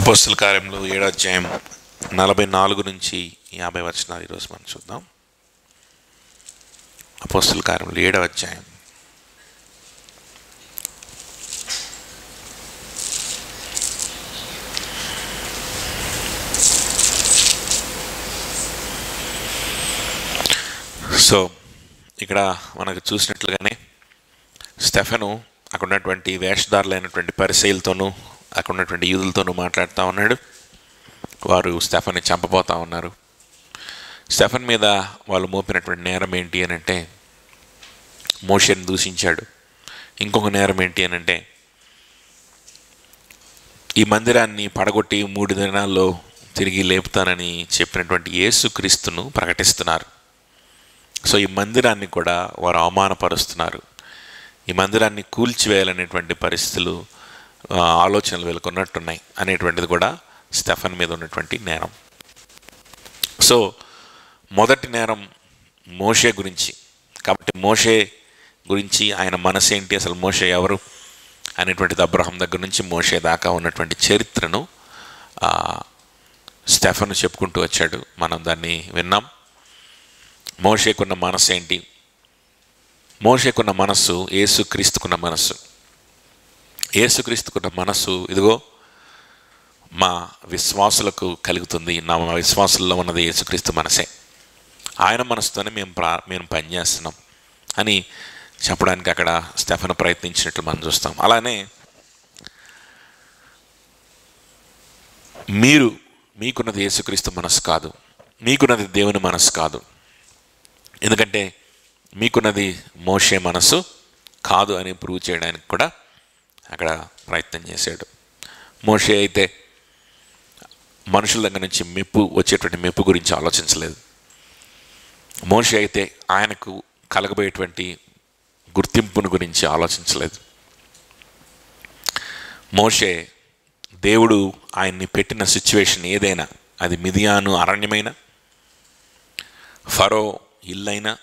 అపోస్తల కార్యములు 7వ అధ్యాయం 44 నుంచి 50 వచనాలు ఈరోజు మనం చూద్దాం. అపోస్తల కార్యములు 7వ అధ్యాయం సో ఇక్కడ మనకు చూసినట్లుగానే స్టెఫెను అక్కడ ఉన్నటువంటి వేషధారులైనటువంటి పరిసయ్యులతోనూ అక్కడ ఉన్నటువంటి యూదులతోనూ మాట్లాడుతూ ఉన్నాడు. వారు స్టెఫెన్ని చంపబోతూ ఉన్నారు. స్టెఫెన్ మీద వాళ్ళు మోపినటువంటి నేరం ఏంటి అని అంటే మోషేని దూషించాడు. ఇంకొక నేరం ఏంటి అని అంటే ఈ మందిరాన్ని పడగొట్టి 3 దినాల్లో తిరిగి లేపుతానని చెప్పినటువంటి యేసుక్రీస్తును ప్రకటిస్తున్నారు. సో ఈ మందిరాన్ని కూడా వారు అవమానపరుస్తున్నారు. ఈ మందిరాన్ని కూల్చివేయాలనేటువంటి పరిస్థితులు ఆలోచనలు వెలుకొన్నట్టున్నాయి అనేటువంటిది కూడా స్టెఫెన్ మీద ఉన్నటువంటి నేరం. సో మొదటి నేరం మోషే గురించి. కాబట్టి మోషే గురించి ఆయన మనసు ఏంటి, అసలు మోషే ఎవరు అనేటువంటిది అబ్రహాం దగ్గర నుంచి మోషే దాకా ఉన్నటువంటి చరిత్రను స్టెఫెన్ చెప్పుకుంటూ వచ్చాడు. మనం దాన్ని విన్నాం. మోషేకున్న మనసు ఏంటి? మోషేకున్న మనస్సు యేసుక్రీస్తుకున్న మనస్సు. యేసుక్రీస్తుకున్న మనస్సు ఇదిగో మా విశ్వాసులకు కలుగుతుంది. మా విశ్వాసుల్లో ఉన్నది యేసుక్రీస్తు మనసే. ఆయన మనసుతోనే మేము పనిచేస్తున్నాం అని చెప్పడానికి అక్కడ స్టెఫెన్ ప్రయత్నించినట్లు మనం చూస్తాం. అలానే మీకున్నది యేసుక్రీస్తు మనసు కాదు, మీకున్నది దేవుని మనసు కాదు. ఎందుకంటే మీకున్నది మోషే మనసు కాదు అని ప్రూవ్ చేయడానికి కూడా అక్కడ ప్రయత్నం చేశాడు. మోషే అయితే మనుషుల దగ్గర నుంచి వచ్చేటువంటి మెప్పు గురించి ఆలోచించలేదు. మోషే అయితే ఆయనకు కలగబోయేటువంటి గుర్తింపును గురించి ఆలోచించలేదు. మోషే దేవుడు ఆయన్ని పెట్టిన సిచ్యువేషన్ ఏదైనా, అది మిదియాను అరణ్యమైన, ఫరో ఇల్లైనా,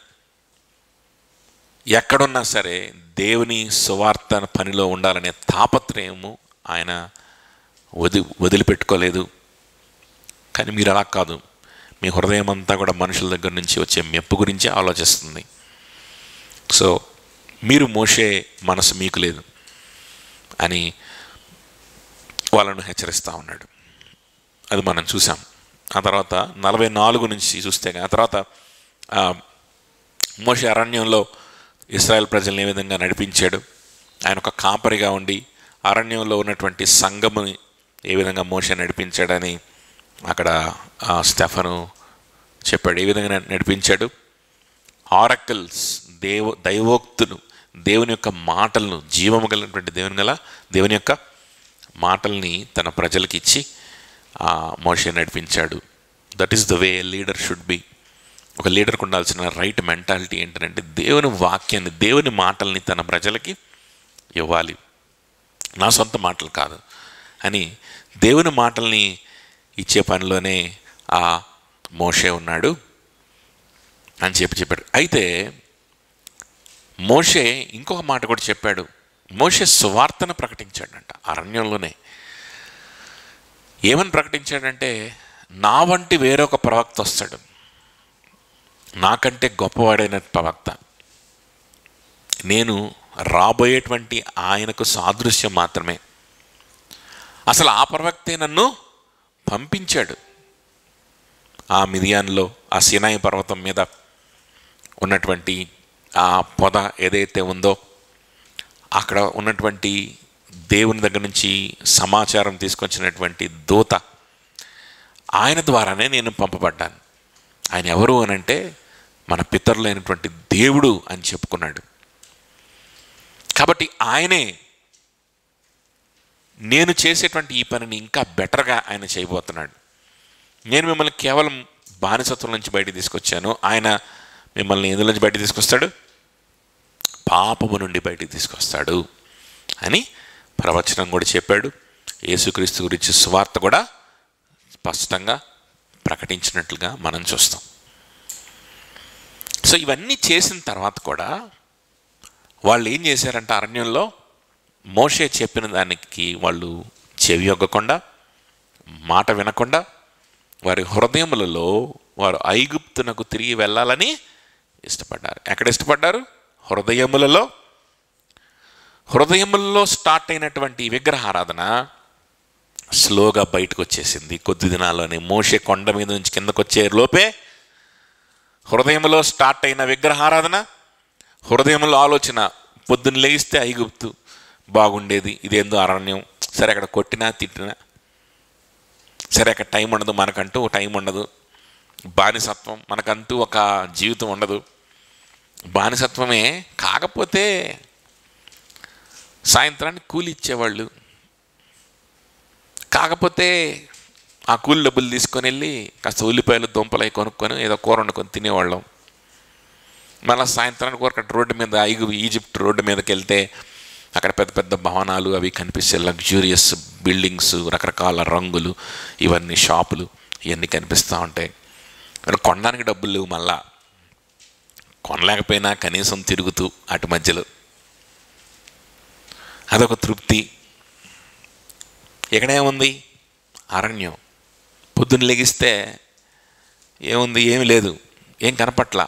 ఎక్కడున్నా సరే దేవుని సువార్త పనిలో ఉండాలనే తాపత్రయము ఆయన వదిలిపెట్టుకోలేదు. కానీ మీరు అలా కాదు. మీ హృదయం అంతా కూడా మనుషుల దగ్గర నుంచి వచ్చే మెప్పు గురించే ఆలోచిస్తుంది. సో మీరు మోషే మనసు మీకు లేదు అని వాళ్ళను హెచ్చరిస్తూ ఉన్నాడు. అది మనం చూసాం. ఆ తర్వాత 44 నుంచి చూస్తే ఆ తర్వాత మోషే అరణ్యంలో ఇశ్రాయేల్ ప్రజల్ని ఏ విధంగా నడిపించాడు, ఆయన ఒక కాపరిగా ఉండి అరణ్యంలో ఉన్నటువంటి సంఘముని ఏ విధంగా మోషే నడిపించాడని అక్కడ స్టెఫెను చెప్పాడు. ఏ విధంగా నడిపించాడు? ఆరకల్స్, దైవోక్తులు, దేవుని యొక్క మాటలను, జీవము కలిగినటువంటి దేవుని యొక్క మాటల్ని తన ప్రజలకి ఇచ్చి మోషే నడిపించాడు. That is the way a leader should be. ఒక లీడర్కి ఉండాల్సిన రైట్ మెంటాలిటీ ఏంటంటే దేవుని వాక్యాన్ని, దేవుని మాటల్ని తన ప్రజలకి ఇవ్వాలి. నా సొంత మాటలు కాదు అని దేవుని మాటల్ని ఇచ్చే పనిలోనే ఆ మోషే ఉన్నాడు అని చెప్పాడు. అయితే మోషే ఇంకొక మాట కూడా చెప్పాడు. మోషే సువార్తను ప్రకటించాడంట అరణ్యంలోనే. ఏమని ప్రకటించాడంటే, నా వంటి వేరొక ప్రవక్త వస్తాడు, నాకంటే గొప్పవాడైన ప్రవక్త, నేను రాబోయేటువంటి ఆయనకు సాదృశ్యం మాత్రమే. అసలు ఆ ప్రవక్తే నన్ను పంపించాడు. ఆ మిదియాన్లో, ఆ సీనాయి పర్వతం మీద ఉన్నటువంటి ఆ పొద ఏదైతే ఉందో, అక్కడ ఉన్నటువంటి దేవుని దగ్గర నుంచి సమాచారం తీసుకొచ్చినటువంటి దూత, ఆయన ద్వారానే నేను పంపబడ్డాను. ఆయన ఎవరు అనంటే మన పితరులైనటువంటి దేవుడు అని చెప్పుకున్నాడు. కాబట్టి ఆయనే నేను చేసేటువంటి ఈ పనిని ఇంకా బెటర్గా ఆయన చేయబోతున్నాడు. నేను మిమ్మల్ని కేవలం బానిసత్వం నుంచి బయటికి తీసుకొచ్చాను, ఆయన మిమ్మల్ని ఎందులో నుంచి బయటికి తీసుకొస్తాడు? పాపము నుండి బయటికి తీసుకొస్తాడు అని ప్రవచనం కూడా చెప్పాడు. యేసుక్రీస్తు గురించి సువార్త కూడా స్పష్టంగా ప్రకటించినట్లుగా మనం చూస్తాం. సో ఇవన్నీ చేసిన తర్వాత కూడా వాళ్ళు ఏం చేశారంటే అరణ్యంలో మోషే చెప్పిన దానికి వాళ్ళు చెవి యొగ్గకుండా మాట వినకుండా వారి హృదయములలో వారు ఐగుప్తునకు తిరిగి వెళ్ళాలని ఇష్టపడ్డారు. ఎక్కడ ఇష్టపడ్డారు? హృదయములలో. హృదయములలో స్టార్ట్ అయినటువంటి విగ్రహారాధన స్లోగా బయటకు వచ్చేసింది. కొద్ది దినాల్లోనే మోషే కొండ మీద నుంచి కిందకు వచ్చే లోపే హృదయంలో స్టార్ట్ అయిన విగ్రహారాధన, హృదయంలో ఆలోచన, పొద్దున్న లేస్తే ఐగుప్తు బాగుండేది, ఇదేందో అరణ్యం, సరే అక్కడ కొట్టినా తిట్టినా, సరే అక్కడ టైం ఉండదు, మనకంటూ టైం ఉండదు, బానిసత్వం, మనకంటూ ఒక జీవితం ఉండదు. బానిసత్వమే, కాకపోతే సాయంత్రానికి కూలి ఇచ్చేవాళ్ళు, కాకపోతే ఆ కూలి డబ్బులు తీసుకొని వెళ్ళి కాస్త ఉల్లిపాయలు దుంపలు అవి కొనుక్కొని ఏదో కూర వండుకొని తినేవాళ్ళం. మళ్ళీ సాయంత్రానికి అక్కడ రోడ్డు మీద ఈజిప్ట్ రోడ్డు మీదకి వెళ్తే అక్కడ పెద్ద పెద్ద భవనాలు అవి కనిపిస్తే, లగ్జూరియస్ బిల్డింగ్స్, రకరకాల రంగులు, ఇవన్నీ షాపులు, ఇవన్నీ కనిపిస్తూ ఉంటాయి. కొనడానికి డబ్బులు లేవు, మళ్ళా కొనలేకపోయినా కనీసం తిరుగుతూ అటు మధ్యలో అదొక తృప్తి. ఎక్కడేముంది? అరణ్యం. పొద్దున్న లెగిస్తే ఏముంది? ఏమి లేదు, ఏం కనపట్ల,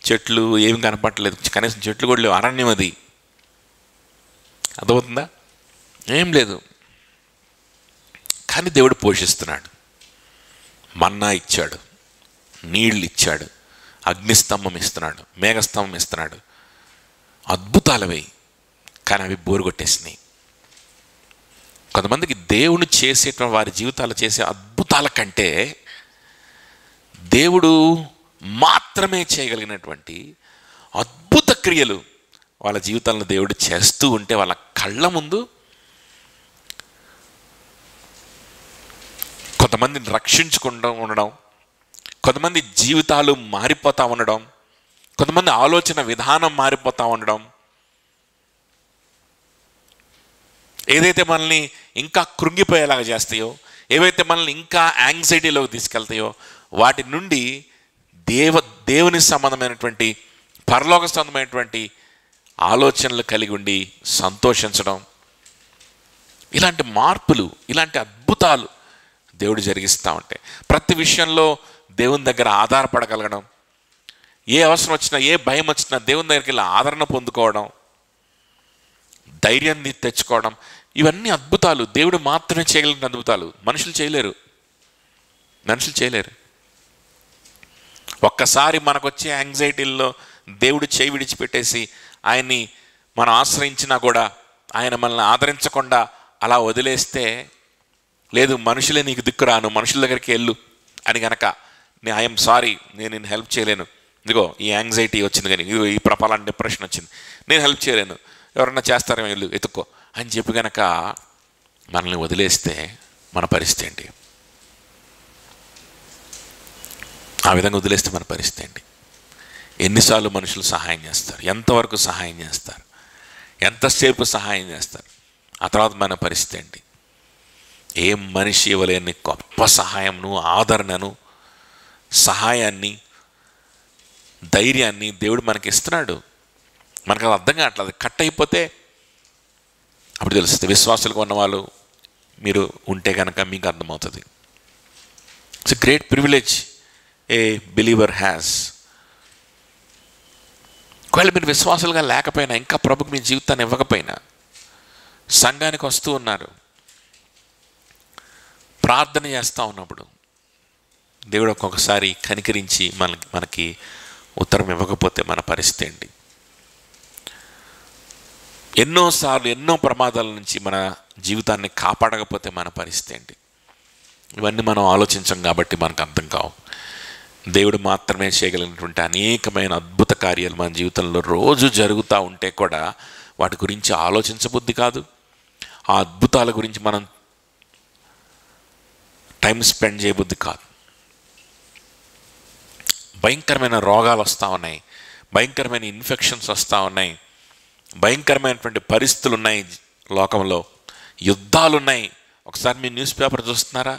చెట్లు ఏమి కనపట్టలేదు, కనీసం చెట్లు కూడా లేవు, అరణ్యం అది. అర్థమవుతుందా? ఏం లేదు. కానీ దేవుడు పోషిస్తున్నాడు. మన్నా ఇచ్చాడు, నీళ్ళు ఇచ్చాడు, అగ్నిస్తంభం ఇస్తున్నాడు, మేఘస్తంభం ఇస్తున్నాడు, అద్భుతాలవి. కానీ అవి బోరు కొట్టేసినాయి. కొంతమందికి దేవుడు చేసేటువంటి వారి జీవితాలు చేసే అద్భుతాల కంటే దేవుడు మాత్రమే చేయగలిగినటువంటి అద్భుత క్రియలు వాళ్ళ జీవితాలను దేవుడు చేస్తూ ఉంటే వాళ్ళ కళ్ళ ముందు కొంతమందిని రక్షించుకుంటూ ఉండడం, కొంతమంది జీవితాలు మారిపోతూ ఉండడం, కొంతమంది ఆలోచన విధానం మారిపోతూ ఉండడం, ఏదైతే మనల్ని ఇంకా కృంగిపోయేలాగా చేస్తాయో, ఏవైతే మనల్ని ఇంకా యాంగ్జైటీలోకి తీసుకెళ్తాయో, వాటి నుండి దేవుని సంబంధమైనటువంటి పరలోక సంబంధమైనటువంటి ఆలోచనలు కలిగి ఉండి సంతోషించడం, ఇలాంటి మార్పులు, ఇలాంటి అద్భుతాలు దేవుడు జరిగిస్తూ ఉంటే, ప్రతి విషయంలో దేవుని దగ్గర ఆధారపడగలగడం, ఏ అవసరం వచ్చినా, ఏ భయం వచ్చినా దేవుని దగ్గరికి వెళ్ళి ఆదరణ పొందుకోవడం, ధైర్యాన్ని తెచ్చుకోవడం, ఇవన్నీ అద్భుతాలు. దేవుడు మాత్రమే చేయగలిగిన అద్భుతాలు. మనుషులు చేయలేరు. ఒక్కసారి మనకు వచ్చే యాంగ్జైటీల్లో దేవుడు చేయి విడిచిపెట్టేసి ఆయన్ని మనం ఆశ్రయించినా కూడా ఆయన మనల్ని ఆదరించకుండా అలా వదిలేస్తే, లేదు మనుషులే నీకు దిక్కురాను, మనుషుల దగ్గరికి వెళ్ళు అని గనక, ఐఎమ్ సారీ, నేను నేను హెల్ప్ చేయలేను, ఇదిగో ఈ యాంగ్జైటీ వచ్చింది, కానీ ఇదిగో ఈ ప్రపాలన డిప్రెషన్ వచ్చింది, నేను హెల్ప్ చేయలేను, ఎవరన్నా చేస్తారేమో వెళ్ళు ఎత్తుక్కో అని చెప్పి కనుక మనల్ని వదిలేస్తే మన పరిస్థితి ఏంటి? ఆ విధంగా వదిలేస్తే మన పరిస్థితి ఏంటి? ఎన్నిసార్లు మనుషులు సహాయం చేస్తారు? ఎంతవరకు సహాయం చేస్తారు? ఎంతసేపు సహాయం చేస్తారు? ఆ తర్వాత మన పరిస్థితి ఏంటి? ఏ మనిషి ఇవ్వలేని గొప్ప సహాయంను, ఆదరణను, సహాయాన్ని, ధైర్యాన్ని దేవుడు మనకి ఇస్తున్నాడు. మనకు అది అర్థం కావట్లేదు. కట్ అయిపోతే అప్పుడు తెలుస్తుంది. విశ్వాసులుగా ఉన్నవాళ్ళు మీరు ఉంటే కనుక మీకు అర్థమవుతుంది. It's a great privilege a believer has. ఒకవేళ మీరు విశ్వాసులుగా లేకపోయినా, ఇంకా ప్రభుకి మీ జీవితాన్ని ఇవ్వకపోయినా, సంఘానికి వస్తూ ఉన్నారు, ప్రార్థన చేస్తూ ఉన్నప్పుడు దేవుడు ఒక్కొక్కసారి కనికరించి మనకి ఉత్తరం ఇవ్వకపోతే మన పరిస్థితి ఏంటి? ఎన్నోసార్లు ఎన్నో ప్రమాదాల నుంచి మన జీవితాన్ని కాపాడకపోతే మన పరిస్థితి ఏంటి? ఇవన్నీ మనం ఆలోచించం కాబట్టి మనకు అర్థం కావు. దేవుడు మాత్రమే చేయగలిగినటువంటి అనేకమైన అద్భుత కార్యాలు మన జీవితంలో రోజు జరుగుతూ ఉంటే కూడా వాటి గురించి ఆలోచించబుద్ధి కాదు. ఆ అద్భుతాల గురించి మనం టైం స్పెండ్ చేయబుద్ధి కాదు. భయంకరమైన రోగాలు వస్తూ ఉన్నాయి, భయంకరమైన ఇన్ఫెక్షన్స్ వస్తూ ఉన్నాయి, భయంకరమైనటువంటి పరిస్థితులు ఉన్నాయి, లోకంలో యుద్ధాలు ఉన్నాయి. ఒకసారి మీరు న్యూస్ పేపర్ చూస్తున్నారా?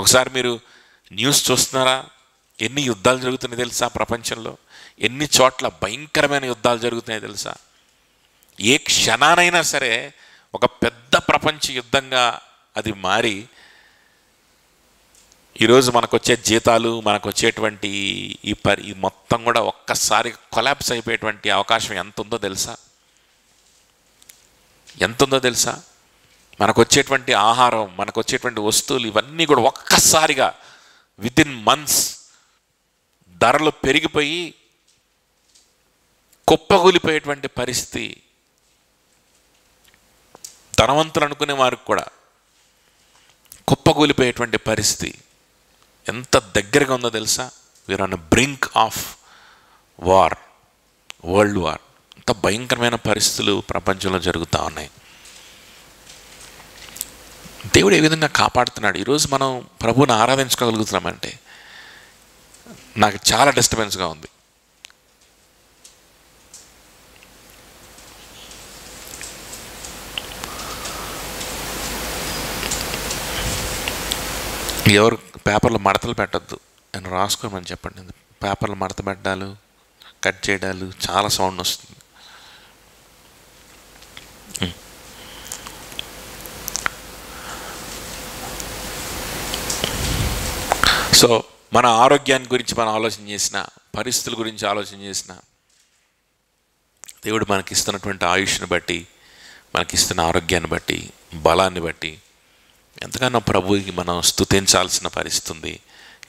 ఒకసారి మీరు న్యూస్ చూస్తున్నారా? ఎన్ని యుద్ధాలు జరుగుతున్నాయి తెలుసా? ప్రపంచంలో ఎన్ని చోట్ల భయంకరమైన యుద్ధాలు జరుగుతున్నాయి తెలుసా? ఏ క్షణానైనా సరే ఒక పెద్ద ప్రపంచ యుద్ధంగా అది మారి ఈరోజు మనకు వచ్చే జీతాలు, మనకు వచ్చేటువంటి ఈ మొత్తం కూడా ఒక్కసారి కొలాప్స్ అయిపోయేటువంటి అవకాశం ఎంత ఉందో తెలుసా? ఎంత ఉందో తెలుసా? మనకు వచ్చేటువంటి ఆహారం, మనకు వచ్చేటువంటి వస్తువులు ఇవన్నీ కూడా ఒక్కసారిగా వితిన్ మంత్స్ ధరలు పెరిగిపోయి కుప్పగూలిపోయేటువంటి పరిస్థితి. ధనవంతులు అనుకునే వారికి కూడా కుప్పగూలిపోయేటువంటి పరిస్థితి ఎంత దగ్గరగా ఉందో తెలుసా? We are on the brink of war, world war. అంత భయంకరమైన పరిస్థితులు ప్రపంచంలో జరుగుతూ ఉన్నాయి. దేవుడు ఏ విధంగా కాపాడుతున్నాడు? ఈరోజు మనం ప్రభువుని ఆరాధించుకోగలుగుతున్నామంటే నాకు చాలా డిస్టర్బెన్స్గా ఉంది. ఎవరు పేపర్లో మడతలు పెట్టద్దు అని రాసుకోమని చెప్పండి. పేపర్లు మడత పెట్టడాలు, కట్ చేయడాలు చాలా సౌండ్ వస్తుంది. సో మన ఆరోగ్యాన్ని గురించి మనం ఆలోచన చేసిన, పరిస్థితుల గురించి ఆలోచన చేసిన, దేవుడు మనకిస్తున్నటువంటి ఆయుష్ని బట్టి, మనకిస్తున్న ఆరోగ్యాన్ని బట్టి, బలాన్ని బట్టి ఎంతగానో ప్రభువుకి మనం స్తుతించాల్సిన పరిస్థితి ఉంది.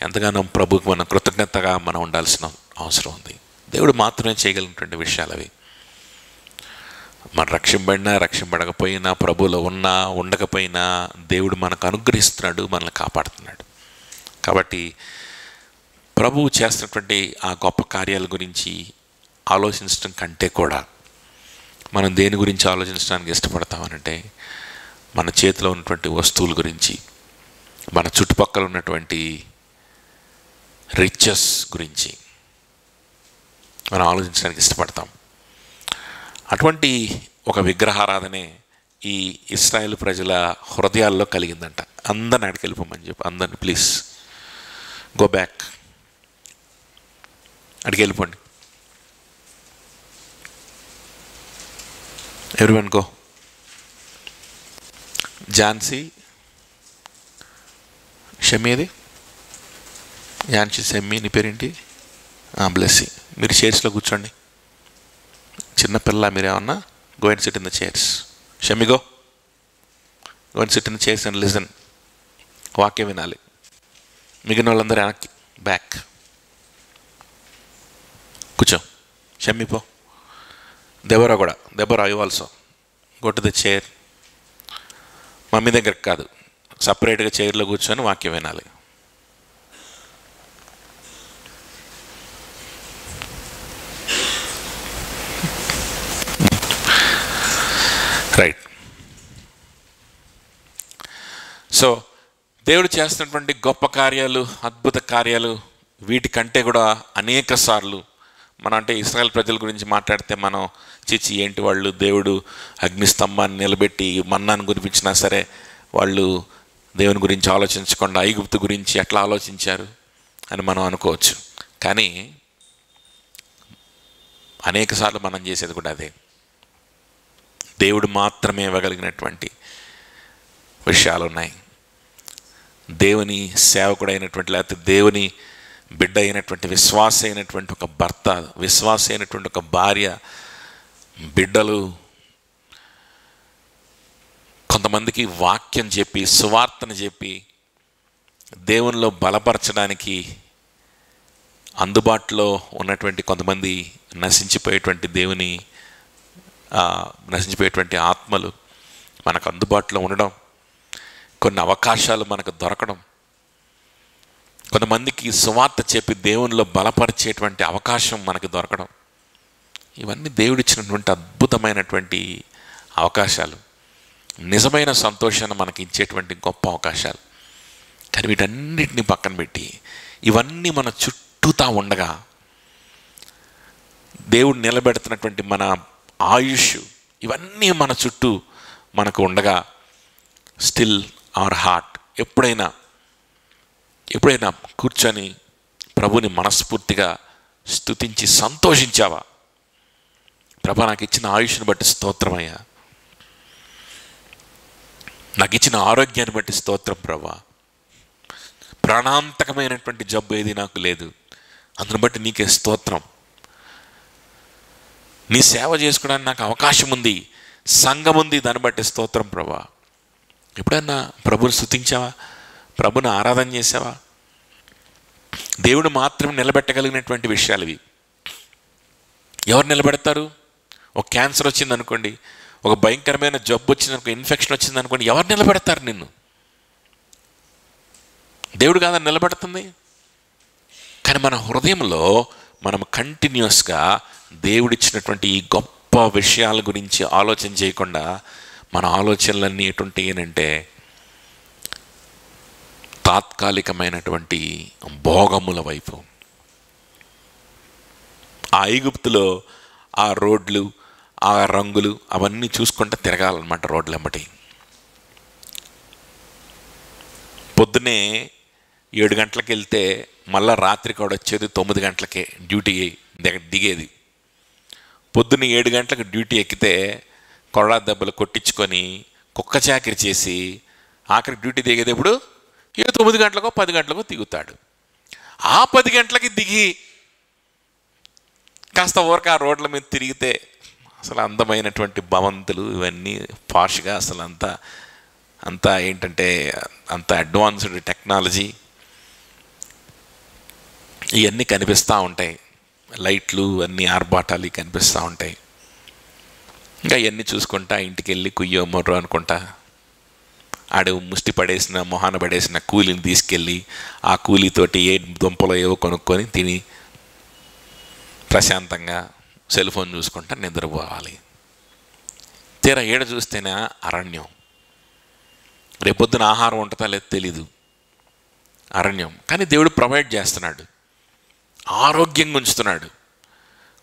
ఎంతగానో ప్రభువుకి మనం కృతజ్ఞతగా మనం ఉండాల్సిన అవసరం ఉంది. దేవుడు మాత్రమే చేయగలిగినటువంటి విషయాలు అవి. మన రక్షింపడినా రక్షింపడకపోయినా, ప్రభువులో ఉన్నా ఉండకపోయినా దేవుడు మనకు అనుగ్రహిస్తున్నాడు, మనల్ని కాపాడుతున్నాడు. కాబట్టి ప్రభువు చేస్తున్నటువంటి ఆ గొప్ప కార్యాల గురించి ఆలోచించడం కంటే కూడా మనం దేని గురించి ఆలోచించడానికి ఇష్టపడతామనంటే మన చేతిలో ఉన్నటువంటి వస్తువుల గురించి, మన చుట్టుపక్కల ఉన్నటువంటి రిచెస్ గురించి మనం ఆలోచించడానికి ఇష్టపడతాం. అటువంటి ఒక విగ్రహారాధనే ఈ ఇశ్రాయేలు ప్రజల హృదయాల్లో కలిగిందంట. అందరిని అడిగి వెళ్ళిపోమని చెప్పి, అందరిని ప్లీజ్ గో బ్యాక్, అడిగి వెళ్ళిపోండి, ఎవ్రీవన్ గో. ఝాన్సీ, షమీది, ఝాన్సీ, షమ్మీ, నీ పేరేంటి? బ్లెస్సీ, మీరు చైర్స్లో కూర్చోండి. చిన్నపిల్ల మీరేమన్నా, go and SIT in the chairs. Shammi, go and SIT in the chairs and listen. వాక్యం వినాలి. మిగిలిన వాళ్ళందరూ వెనక్కి, బ్యాక్ కూర్చో. షమ్మీ పో. దెబోరా కూడా, Deborah you also go to the chair. Mummy దగ్గరకు కాదు, సపరేట్గా చైర్లో కూర్చొని వాక్యం వినాలి. రైట్. సో దేవుడు చేస్తున్నటువంటి గొప్ప కార్యాలు, అద్భుత కార్యాలు, వీటికంటే కూడా అనేక సార్లు మనం అంటే ఇశ్రాయేల్ ప్రజల గురించి మాట్లాడితే మనం చిచి ఏంటి వాళ్ళు దేవుడు అగ్నిస్తంభాన్ని నిలబెట్టి మన్నాను కురిపించినా సరే వాళ్ళు దేవుని గురించి ఆలోచించకుండా ఐగుప్తు గురించి ఎట్లా ఆలోచించారు అని మనం అనుకోవచ్చు. కానీ అనేకసార్లు మనం చేసేది కూడా అదే. దేవుడు మాత్రమే ఇవ్వగలిగినటువంటి విషయాలు ఉన్నాయి. దేవుని సేవకుడైనటువంటి, లేకపోతే దేవుని బిడ్డ అయినటువంటి, విశ్వాస అయినటువంటి ఒక భర్త, విశ్వాస అయినటువంటి ఒక భార్య, బిడ్డలు కొంతమందికి వాక్యం చెప్పి, సువార్తను చెప్పి దేవునిలో బలపరచడానికి అందుబాటులో ఉన్నటువంటి కొంతమంది నశించిపోయేటువంటి ఆత్మలు మనకు అందుబాటులో ఉండడం, కొన్ని అవకాశాలు మనకు దొరకడం, కొంతమందికి సువార్త చెప్పి దేవునిలో బలపరిచేటువంటి అవకాశం మనకు దొరకడం, ఇవన్నీ దేవుడిచ్చినటువంటి అద్భుతమైనటువంటి అవకాశాలు, నిజమైన సంతోషాన్ని మనకి ఇచ్చేటువంటి గొప్ప అవకాశాలు. కానీ వీటన్నిటిని పక్కన పెట్టి ఇవన్నీ మన చుట్టూతా ఉండగా, దేవుడు నిలబెడుతున్నటువంటి మన ఆయుష్ ఇవన్నీ మన చుట్టూ మనకు ఉండగా, స్టిల్ అవర్ హార్ట్ ఎప్పుడైనా కూర్చొని ప్రభుని మనస్ఫూర్తిగా స్తుతించి సంతోషించావా? ప్రభా, నాకు ఇచ్చిన ఆయుష్ని బట్టి స్తోత్రమయ్యా, నాకు ఇచ్చిన ఆరోగ్యాన్ని బట్టి స్తోత్రం ప్రాణాంతకమైనటువంటి జబ్బు ఏది నాకు లేదు. అందును బట్టి నీకే స్తోత్రం. నీ సేవ చేసుకోవడానికి నాకు అవకాశం ఉంది, సంఘం ఉంది, దాన్ని బట్టి స్తోత్రం ప్రభా. ఎప్పుడన్నా ప్రభుని స్తుతించావా? ప్రభుని ఆరాధన చేసావా? దేవుడు మాత్రం నిలబెట్టగలిగినటువంటి విషయాలు ఇవి. ఎవరు నిలబెడతారు? ఒక క్యాన్సర్ వచ్చిందనుకోండి, ఒక భయంకరమైన జబ్బు వచ్చిందనుకో, ఇన్ఫెక్షన్ వచ్చిందనుకోండి, ఎవరు నిలబెడతారు నిన్ను? దేవుడు కాదని నిలబెడుతుంది. కానీ మన హృదయంలో మనం కంటిన్యూస్గా దేవుడిచ్చినటువంటి ఈ గొప్ప విషయాల గురించి ఆలోచన చేయకుండా మన ఆలోచనలన్నీ ఎటువంటి ఏంటంటే తాత్కాలికమైనటువంటి భోగముల వైపు. ఆ ఐగుప్తులో ఆ రోడ్లు, ఆ రంగులు అవన్నీ చూసుకుంటూ తిరగాలన్నమాట రోడ్లు వెంబటి. పొద్దునే 7 గంటలకు వెళ్తే మళ్ళీ రాత్రి కూడా వచ్చేది 9 గంటలకే డ్యూటీ దిగేది. పొద్దున్న 7 గంటలకు డ్యూటీ ఎక్కితే కొరడా దెబ్బలు కొట్టించుకొని కుక్క చాకిరి చేసి ఆఖరికి డ్యూటీ దిగేది ఎప్పుడు? 9 గంటలకో 10 గంటలకో దిగుతాడు. ఆ 10 గంటలకి దిగి కాస్త ఊరక ఆ రోడ్ల మీద తిరిగితే అసలు అందమైనటువంటి భవంతులు ఇవన్నీ పాష్గా అసలు అంతా ఏంటంటే అంత అడ్వాన్స్డ్ టెక్నాలజీ ఇవన్నీ కనిపిస్తూ ఉంటాయి. లైట్లు అన్నీ ఆర్భాటాలు కనిపిస్తూ ఉంటాయి. ఇంకా ఇవన్నీ చూసుకుంటా ఇంటికి వెళ్ళి కుయ్యో మొర్రో అనుకుంటా ఆడు ముష్టి పడేసిన మొహాన పడేసిన కూలిని తీసుకెళ్ళి ఆ కూలీతోటి ఏ దుంపలో ఏవో కొనుక్కొని తిని ప్రశాంతంగా సెల్ ఫోన్ చూసుకుంటా నిద్రపోవాలి. తీరా ఏడ చూస్తేనే అరణ్యం. రేపొద్దున ఆహారం ఉంటుందా లేదో తెలీదు. అరణ్యం. కానీ దేవుడు ప్రొవైడ్ చేస్తున్నాడు, ఆరోగ్యంగా ఉంచుతున్నాడు.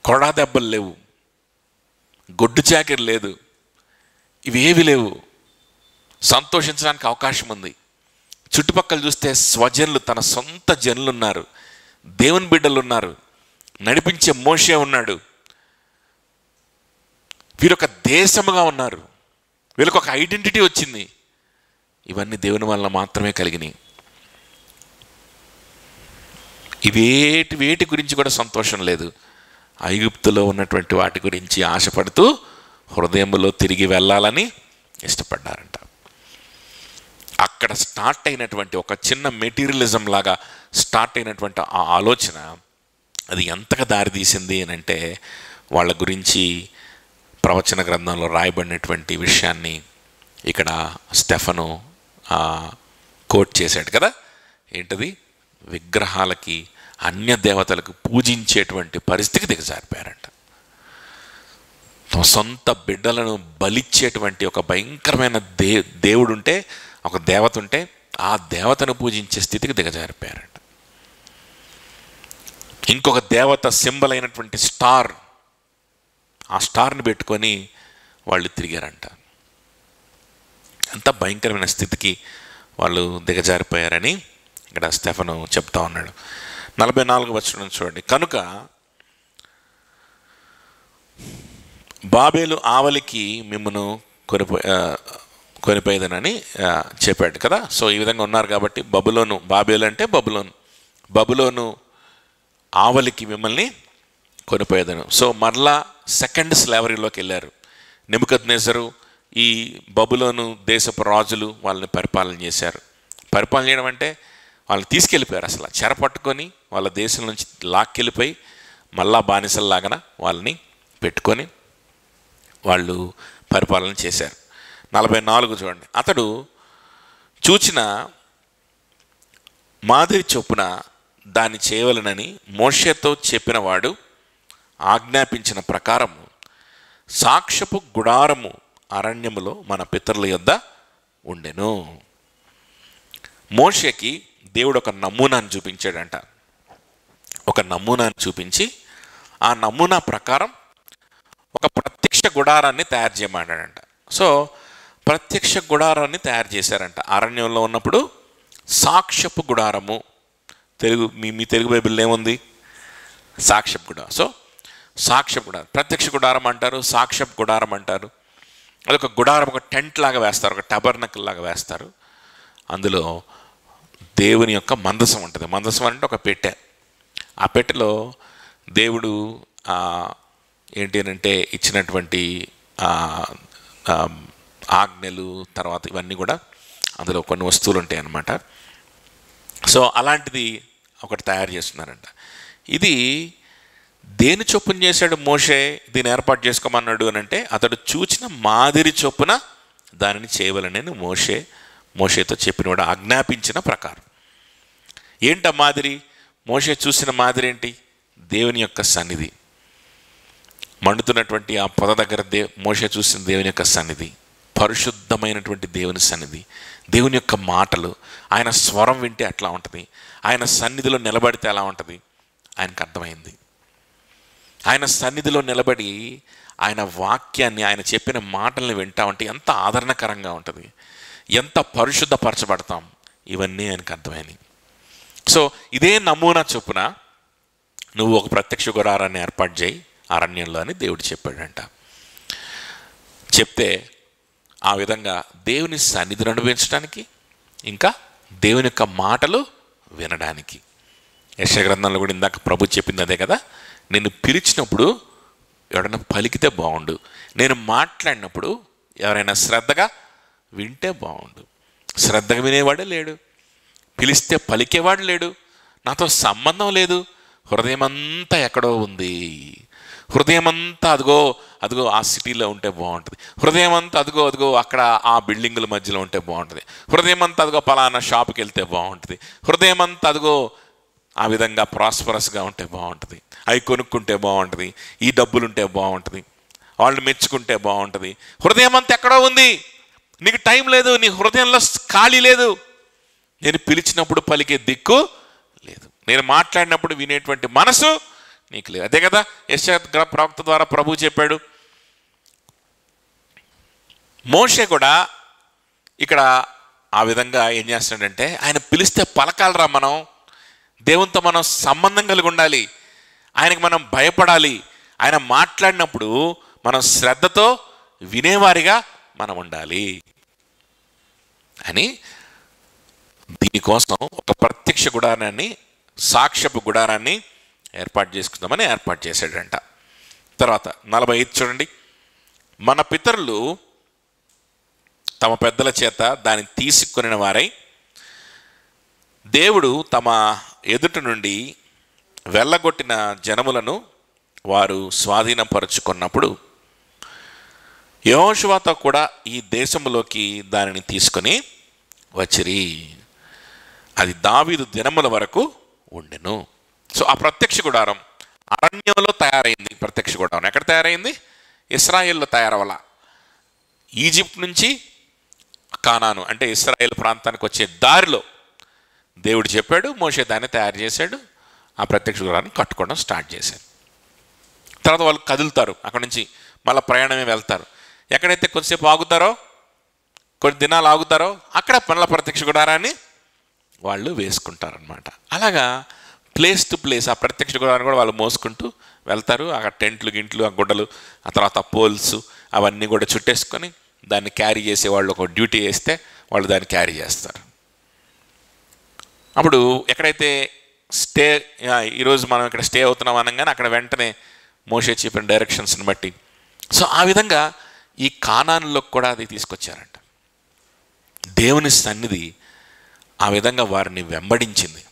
కొరడా దెబ్బలు లేవు, గొడ్డు చాకిరి లేదు, ఇవేవి లేవు. సంతోషించడానికి అవకాశం ఉంది. చుట్టుపక్కల చూస్తే స్వజనులు, తన సొంత జనులు ఉన్నారు, దేవుని బిడ్డలు ఉన్నారు, నడిపించే మోషే ఉన్నాడు. వీరొక దేశముగా ఉన్నారు, వీళ్ళకి ఒక ఐడెంటిటీ వచ్చింది. ఇవన్నీ దేవుని వల్ల మాత్రమే కలిగినాయి. వేటి గురించి కూడా సంతోషం లేదు. ఐగుప్తులో ఉన్నటువంటి వాటి గురించి ఆశపడుతూ హృదయంలో తిరిగి వెళ్ళాలని ఇష్టపడ్డారంట. అక్కడ స్టార్ట్ అయినటువంటి ఒక చిన్న మెటీరియలిజం లాగా స్టార్ట్ అయినటువంటి ఆ ఆలోచన అది ఎంతగా దారితీసింది అని అంటే వాళ్ళ గురించి ప్రవచన గ్రంథంలో రాయబడినటువంటి విషయాన్ని ఇక్కడ స్టెఫను కోట్ చేశాడు కదా. ఏంటది? విగ్రహాలకి, అన్య దేవతలకు పూజించేటువంటి పరిస్థితికి దిగజారిపోయారంట. తమ సొంత బిడ్డలను బలిచ్చేటువంటి ఒక భయంకరమైన దేవుడు ఉంటే, ఒక దేవత ఉంటే ఆ దేవతను పూజించే స్థితికి దిగజారిపోయారంట. ఇంకొక దేవత సింబల్ అయినటువంటి స్టార్, ఆ స్టార్ని పెట్టుకొని వాళ్ళు తిరిగారంట. అంత భయంకరమైన స్థితికి వాళ్ళు దిగజారిపోయారని ఇక్కడ స్టెఫను చెప్తా ఉన్నాడు. 44 వచనం చూడండి. కనుక బాబేలు ఆవలికి మిమ్మను కొనిపోయేదనని చెప్పాడు కదా. సో ఈ విధంగా ఉన్నారు కాబట్టి బబులోను, బాబేలు అంటే బబులోను ఆవలికి మిమ్మల్ని కొనిపోయేదను. సో మరలా సెకండ్ స్లేవరీలోకి వెళ్ళారు. నెబుకద్నెజరు, ఈ బబులోను దేశపు రాజులు వాళ్ళని పరిపాలన చేశారు. పరిపాలన చేయడం అంటే వాళ్ళని తీసుకెళ్ళిపోయారు. అసలు చెరపట్టుకొని వాళ్ళ దేశం నుంచి లాక్కెళ్ళిపోయి మళ్ళా బానిసల్లాగా వాళ్ళని పెట్టుకొని వాళ్ళు పరిపాలన చేశారు. 44 చూడండి. అతడు చూచిన మాదిరి చొప్పున దాన్ని చేయవలనని మోషేతో చెప్పిన వాడు ఆజ్ఞాపించిన ప్రకారము సాక్ష్యపు గుడారము అరణ్యములో మన పితరుల యొద్ద ఉండెను. మోషేకి దేవుడు ఒక నమూనాను చూపించాడంట. ఒక నమూనాను చూపించి ఆ నమూనా ప్రకారం ఒక ప్రత్యక్ష గుడారాన్ని తయారు చేయమన్నాడంట. సో ప్రత్యక్ష గుడారాన్ని తయారు చేశారంట. అరణ్యంలో ఉన్నప్పుడు సాక్ష్యపు గుడారము, మీ తెలుగు బైబిల్లో ఏముంది? సాక్ష్యపు గుడారం. సో సాక్ష్యపు గుడారం, ప్రత్యక్ష గుడారం అంటారు, సాక్ష్యపు గుడారం అంటారు. అదొక గుడారం, ఒక టెంట్ లాగా వేస్తారు, ఒక టబర్నకల్ లాగా వేస్తారు. అందులో దేవుని యొక్క మందసం ఉంటుంది. మందసం అంటే ఒక పెట్టె. ఆ పెట్టెలో దేవుడు ఏంటి అంటే ఇచ్చినటువంటి ఆజ్ఞలు, తర్వాత ఇవన్నీ కూడా అందులో కొన్ని వస్తువులు ఉంటాయి అన్నమాట. సో అలాంటిది ఒకటి తయారు చేస్తున్నారంట. ఇది దేని చొప్పున చేశాడు మోషే దీన్ని ఏర్పాటు చేసుకోమన్నాడు అని అంటే, అతడు చూచిన మాదిరి చొప్పున దానిని చేయవలనని మోషేతో చెప్పినవాడు, ఆజ్ఞాపించిన ప్రకారం. ఏంట మాదిరి? మోషే చూసిన మాదిరి ఏంటి? దేవుని యొక్క సన్నిధి. మండుతున్నటువంటి ఆ పొద దగ్గర మోషే చూసిన దేవుని యొక్క సన్నిధి, పరిశుద్ధమైనటువంటి దేవుని సన్నిధి, దేవుని యొక్క మాటలు, ఆయన స్వరం వింటే అట్లా ఉంటుంది, ఆయన సన్నిధిలో నిలబడితే అలా ఉంటుంది. ఆయనకు అర్థమైంది. ఆయన సన్నిధిలో నిలబడి ఆయన వాక్యాన్ని, ఆయన చెప్పిన మాటల్ని వింటా ఉంటే ఎంత ఆదరణకరంగా ఉంటుంది, ఎంత పరిశుద్ధపరచబడతాం, ఇవన్నీ ఆయనకు అర్థమైనవి. సో ఇదే నమూనా చొప్పున నువ్వు ఒక ప్రత్యక్ష గుడారాన్ని ఏర్పాటు చేయి అరణ్యంలో అని దేవుడు చెప్పాడంట. చెప్తే ఆ విధంగా దేవుని సన్నిధిని అనుభవించడానికి, ఇంకా దేవుని యొక్క మాటలు వినడానికి. యెషయా గ్రంథంలో కూడా ఇందాక ప్రభు చెప్పింది అదే కదా, నేను పిలిచినప్పుడు ఎవరైనా పలికితే బాగుండు, నేను మాట్లాడినప్పుడు ఎవరైనా శ్రద్ధగా వింటే బాగుండు. శ్రద్ధగా వినేవాడే లేడు, పిలిస్తే పలికేవాడు లేడు, నాతో సంబంధం లేదు, హృదయం అంతా ఎక్కడో ఉంది, హృదయం అంతా అదిగో అదిగో ఆ సిటీలో ఉంటే బాగుంటుంది, హృదయం అంతా అదిగో అదిగో అక్కడ ఆ బిల్డింగుల మధ్యలో ఉంటే బాగుంటుంది, హృదయం అంతా అదిగో పలానా షాప్కి వెళ్తే బాగుంటుంది, హృదయం అంతా అదిగో ఆ విధంగా ప్రాస్పరస్గా ఉంటే బాగుంటుంది, అవి కొనుక్కుంటే బాగుంటుంది, ఈ డబ్బులుంటే బాగుంటుంది, వాళ్ళు మెచ్చుకుంటే బాగుంటుంది. హృదయం అంతా ఎక్కడో ఉంది, నీకు టైం లేదు, నీ హృదయంలో ఖాళీ లేదు, నేను పిలిచినప్పుడు పలికే దిక్కు లేదు, నేను మాట్లాడినప్పుడు వినేటువంటి మనసు నీకు లేదు. అదే కదా యెషయా ప్రవక్త ద్వారా ప్రభు చెప్పాడు. మోషే కూడా ఇక్కడ ఆ విధంగా ఏం చేస్తాడంటే, ఆయన పిలిస్తే పలకాలరా, మనం దేవునితో మనం సంబంధం కలిగి ఉండాలి, ఆయనకు మనం భయపడాలి, ఆయన మాట్లాడినప్పుడు మనం శ్రద్ధతో వినేవారిగా మనం ఉండాలి అని దీనికోసం ఒక ప్రత్యక్ష గుడారాన్ని, సాక్ష్యపు గుడారాన్ని ఏర్పాటు చేసుకుందామని ఏర్పాటు చేశాడంట. తర్వాత 45 చూడండి. మన పితరులు తమ పెద్దల చేత దాన్ని తీసుకొనిన వారై దేవుడు తమ ఎదుట నుండి వెళ్ళగొట్టిన జనములను వారు స్వాధీనపరుచుకున్నప్పుడు యెహోషువతో కూడా ఈ దేశంలోకి దానిని తీసుకొని వచ్చిరి. అది దావీదు దినముల వరకు ఉండెను. సో ఆ ప్రత్యక్ష గుడారం అరణ్యంలో తయారైంది. ప్రత్యక్ష గుడారం ఎక్కడ తయారైంది? ఇశ్రాయేల్లో తయారవల. ఈజిప్ట్ నుంచి కానాను అంటే ఇశ్రాయేల్ ప్రాంతానికి వచ్చే దారిలో దేవుడు చెప్పాడు, మోషే దాన్ని తయారు చేశాడు, ఆ ప్రత్యక్ష గుడారాన్ని కట్టుకోవడం స్టార్ట్ చేశాడు. తర్వాత వాళ్ళు కదులుతారు, అక్కడ నుంచి మళ్ళీ ప్రయాణమే వెళ్తారు. ఎక్కడైతే కొద్దిసేపు ఆగుతారో, కొన్ని దినాలు ఆగుతారో, అక్కడ మళ్ళీ ప్రత్యక్ష గుడారాన్ని వాళ్ళు వేసుకుంటారనమాట. అలాగా ప్లేస్ టు ప్లేస్ ఆ ప్రత్యక్ష గుడారాన్ని కూడా వాళ్ళు మోసుకుంటూ వెళ్తారు. అక్కడ టెంట్లు గింట్లు, ఆ గుడ్డలు, ఆ తర్వాత పోల్స్ అవన్నీ కూడా చుట్టేసుకొని దాన్ని క్యారీ చేసే వాళ్ళు ఒక డ్యూటీ వేస్తే వాళ్ళు దాన్ని క్యారీ చేస్తారు. అప్పుడు ఎక్కడైతే స్టే, ఈరోజు మనం ఇక్కడ స్టే అవుతున్నాం అనగానే అక్కడ వెంటనే మోషే చెప్పిన డైరెక్షన్స్ని బట్టి, సో ఆ విధంగా ఈ కానానులో కూడా అది తీసుకొచ్చారంట. దేవుని సన్నిధి ఆ విధంగా వారిని వెంబడించింది.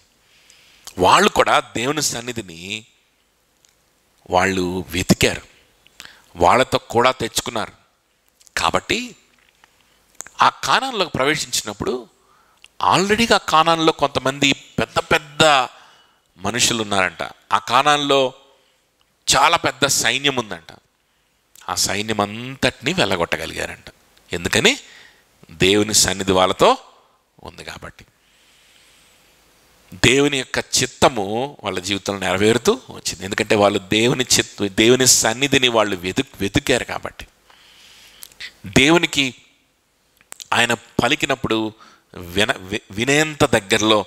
వాళ్ళు కూడా దేవుని సన్నిధిని వాళ్ళు వెతికారు, వాళ్ళతో కూడా తెచ్చుకున్నారు. కాబట్టి ఆ కానాన్లోకి ప్రవేశించినప్పుడు ఆల్రెడీగా కానాన్లో కొంతమంది పెద్ద పెద్ద మనుషులు ఉన్నారంట. ఆ కానాన్లో చాలా పెద్ద సైన్యం ఉందంట. ఆ సైన్యం అంతటినీ వెళ్ళగొట్టగలిగారంట. ఎందుకని? దేవుని సన్నిధి వాళ్ళతో ఉంది కాబట్టి. దేవుని యొక్క చిత్తము వాళ్ళ జీవితంలో నెరవేరుతూ వచ్చింది. ఎందుకంటే వాళ్ళు దేవుని సన్నిధిని వాళ్ళు వెతికారు కాబట్టి. దేవునికి ఆయన పలికినప్పుడు వినేంత దగ్గరలో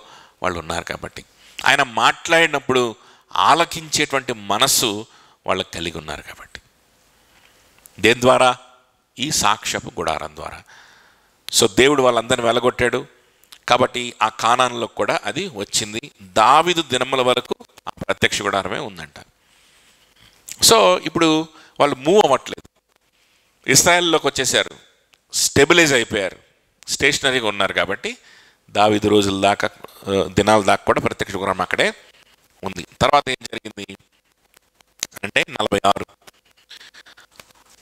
వాళ్ళు ఉన్నారు కాబట్టి, ఆయన మాట్లాడినప్పుడు ఆలకించేటువంటి మనస్సు వాళ్ళకి కలిగి ఉన్నారు కాబట్టి. దేని ద్వారా? ఈ సాక్ష్యపు గుడారం ద్వారా. సో దేవుడు వాళ్ళందరిని వెళ్ళగొట్టాడు. కాబట్టి ఆ కానానులో కూడా అది వచ్చింది. దావీదు దినముల వరకు ఆ ప్రత్యక్ష గుడారమే ఉందంట. సో ఇప్పుడు వాళ్ళు మూవ్ అవ్వట్లేదు, ఇశ్రాయేల్లోకి వచ్చేసారు, స్టెబిలైజ్ అయిపోయారు, స్టేషనరీగా ఉన్నారు. కాబట్టి దావీదు రోజుల దాకా, దినాల దాకా కూడా ప్రత్యక్ష గుడారం అక్కడే ఉంది. తర్వాత ఏం జరిగింది అంటే 46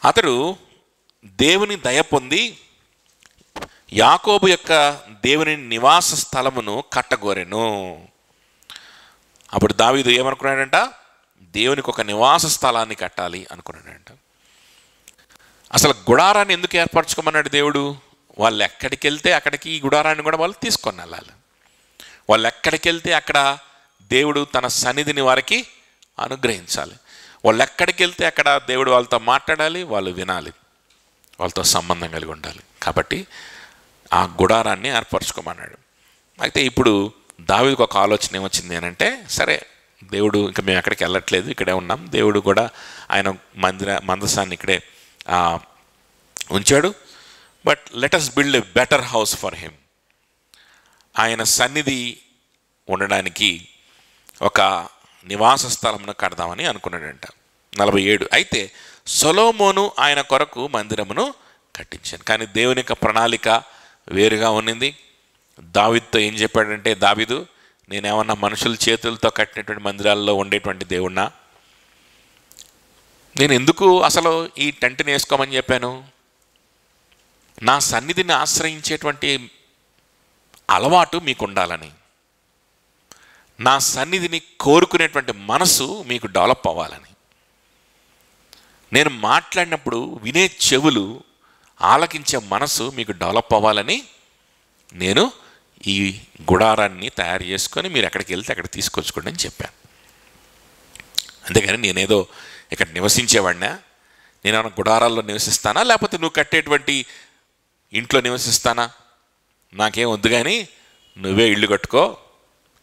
అతడు దేవుని దయ పొంది యాకోబు యొక్క దేవుని నివాస స్థలమును కట్టగోరెను. అప్పుడు దావీదు ఏమనుకున్నాడంట, దేవునికి ఒక నివాస స్థలాన్ని కట్టాలి అనుకున్నాడంట. అసలు గుడారాన్ని ఎందుకు ఏర్పరచుకోమన్నాడు దేవుడు? వాళ్ళు ఎక్కడికి వెళ్తే అక్కడికి ఈ గుడారాన్ని కూడా వాళ్ళు తీసుకొని వెళ్ళాలి. వాళ్ళు ఎక్కడికి వెళ్తే అక్కడ దేవుడు తన సన్నిధిని వారికి అనుగ్రహించాలి. వాళ్ళు ఎక్కడికి వెళ్తే అక్కడ దేవుడు వాళ్ళతో మాట్లాడాలి, వాళ్ళు వినాలి, వాళ్ళతో సంబంధం కలిగి ఉండాలి. కాబట్టి ఆ గుడారాన్ని ఏర్పరచుకోమన్నాడు. అయితే ఇప్పుడు దావీదుకు ఒక ఆలోచన ఏమొచ్చింది అని అంటే, సరే దేవుడు ఇంకా మేము ఎక్కడికి వెళ్ళట్లేదు, ఇక్కడే ఉన్నాం, దేవుడు కూడా ఆయన మందసాన్ని ఇక్కడే ఉంచాడు. But let us build a better house for him. ఆయన సన్నిధి ఉండడానికి ఒక నివాస స్థలమును కడదామని అనుకున్నాడంట. 47 అయితే సొలొమోను ఆయన కొరకు మందిరమును కట్టించాను. కానీ దేవుని యొక్క ప్రణాళిక వేరుగా ఉన్నింది. దావీదుతో ఏం చెప్పాడంటే, దావీదు, నేనేమన్నా మనుషుల చేతులతో కట్టినటువంటి మందిరాల్లో ఉండేటువంటి దేవుణ్ణా? నేను ఎందుకు అసలు ఈ టెంట్ని వేసుకోమని చెప్పాను? నా సన్నిధిని ఆశ్రయించేటువంటి అలవాటు మీకు ఉండాలని, నా సన్నిధిని కోరుకునేటువంటి మనసు మీకు డెవలప్ అవ్వాలని, నేను మాట్లాడినప్పుడు వినే చెవులు, ఆలకించే మనసు మీకు డెవలప్ అవ్వాలని నేను ఈ గుడారాన్ని తయారు చేసుకొని మీరు ఎక్కడికి వెళ్తే అక్కడ తీసుకొచ్చుకోండి అని చెప్పాను. అంతేగాని నేనేదో ఇక్కడ నివసించేవాడినా, నేనేమన్నా గుడారాల్లో నివసిస్తానా, లేకపోతే నువ్వు కట్టేటువంటి ఇంట్లో నివసిస్తానా? నాకేం వద్దు, కానీ నువ్వే ఇల్లు కట్టుకో,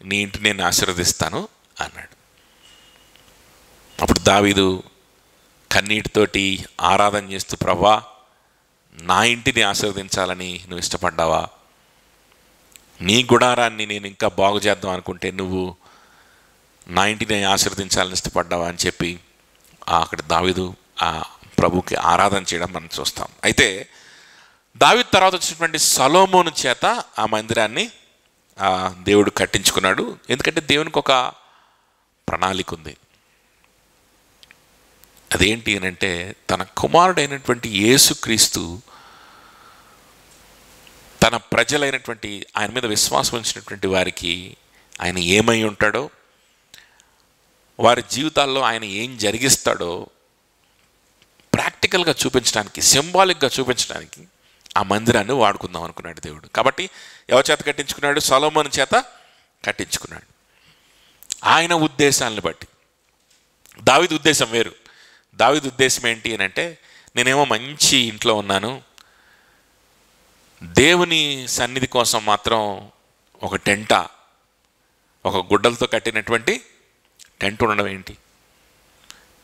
నీ ఇంటిని నేను ఆశీర్వదిస్తాను అన్నాడు. అప్పుడు దావీదు కన్నీటితోటి ఆరాధన చేస్తూ, ప్రభువా, నా ఇంటిని ఆశీర్వదించాలని నువ్వు ఇష్టపడ్డావా? నీ గుడారాన్ని నేను ఇంకా బాగు చేద్దాం అనుకుంటే నువ్వు నా ఇంటిని ఆశీర్వదించాలని ఇష్టపడ్డావా అని చెప్పి అక్కడ దావీదు ఆ ప్రభుకి ఆరాధన చేయడం మనం చూస్తాం. అయితే దావీదు తర్వాత వచ్చినటువంటి సొలొమోను చేత ఆ మందిరాన్ని దేవుడు కట్టించుకున్నాడు. ఎందుకంటే దేవునికి ఒక ప్రణాళిక ఉంది. అదేంటి అని అంటే, తన కుమారుడైనటువంటి యేసుక్రీస్తు తన ప్రజలైనటువంటి ఆయన మీద విశ్వాసం ఉంచినటువంటి వారికి ఆయన ఏమై ఉంటాడో, వారి జీవితాల్లో ఆయన ఏం జరిగిస్తాడో ప్రాక్టికల్గా చూపించడానికి, సింబాలిక్గా చూపించడానికి ఆ మందిరాన్ని వాడుకుందాం అనుకున్నాడు దేవుడు. కాబట్టి ఎవరి చేత కట్టించుకున్నాడు? సొలొమోను చేత కట్టించుకున్నాడు. ఆయన ఉద్దేశాలను బట్టి. దావీదు ఉద్దేశం వేరు. దావీదు ఉద్దేశం ఏంటి అని అంటే, నేనేమో మంచి ఇంట్లో ఉన్నాను, దేవుని సన్నిధి కోసం మాత్రం ఒక టెంట, ఒక గుడ్డలతో కట్టినటువంటి టెంట్ ఉండడం ఏంటి?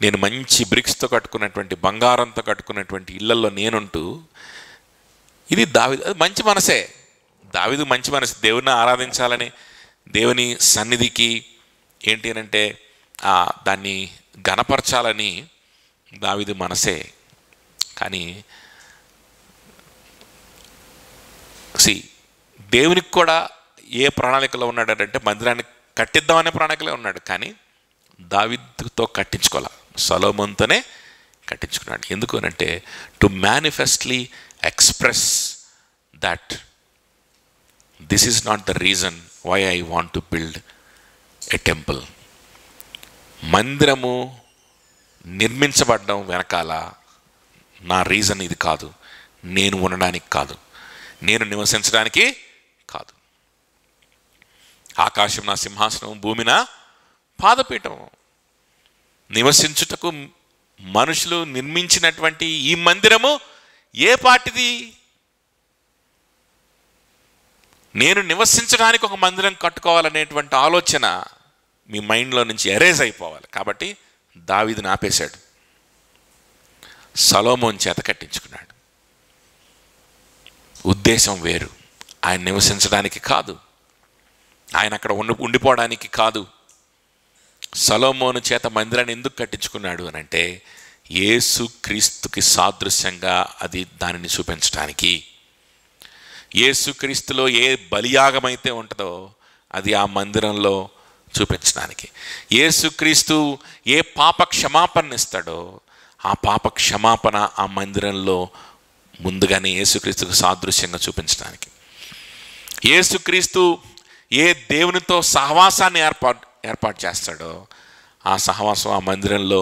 నేను మంచి బ్రిక్స్తో కట్టుకున్నటువంటి, బంగారంతో కట్టుకున్నటువంటి ఇళ్లల్లో నేనుంటూ, ఇది దావీదు మంచి మనసే. దావీదు మంచి మనసు, దేవుని ఆరాధించాలని, దేవుని సన్నిధికి ఏంటి అని అంటే దాన్ని ఘనపరచాలని దావీదు మనసే. కానీ దేవునికి కూడా ఏ ప్రణాళికలో ఉన్నాడంటే, మందిరాన్ని కట్టిద్దామనే ప్రణాళికలో ఉన్నాడు. కానీ దావీదుతో కట్టించుకోవాలి, సొలొమోనుతోనే కట్టించుకున్నాడు. ఎందుకు అంటే, to manifestly express that this is not the reason why I want to build a temple. మందిరము నిర్మించబడడం వెనకాల నా రీజన్ ఇది కాదు, నేను ఉండడానికి కాదు, నేను నివసించడానికి కాదు. ఆకాశం నా సింహాసనం, భూమి నా పాదపీఠం. నివసించుటకు మనుషులు నిర్మించినటువంటి ఈ మందిరము ఏ పాటిది? నేను నివసించడానికి ఒక మందిరం కట్టుకోవాలనేటువంటి ఆలోచన మీ మైండ్లో నుంచి ఎరేజ్ అయిపోవాలి. కాబట్టి దావీదుని ఆపేశాడు, సొలొమోను చేత కట్టించుకున్నాడు. ఉద్దేశం వేరు, ఆయన నివసించడానికి కాదు, ఆయన అక్కడ ఉండిపోవడానికి కాదు. సొలొమోను చేత మందిరాన్ని ఎందుకు కట్టించుకున్నాడు అని అంటే యేసు క్రీస్తుకి సాదృశ్యంగా అది దానిని చూపించడానికి. యేసుక్రీస్తులో ఏ బలియాగమైతే ఉంటుందో అది ఆ మందిరంలో చూపించడానికి. యేసుక్రీస్తు ఏ పాప క్షమాపణ ఇస్తాడో ఆ పాప క్షమాపణ ఆ మందిరంలో ముందుగానే యేసుక్రీస్తుకు సాదృశ్యంగా చూపించడానికి. యేసుక్రీస్తు ఏ దేవునితో సహవాసాన్ని ఏర్పాటు చేస్తాడో ఆ సహవాసం ఆ మందిరంలో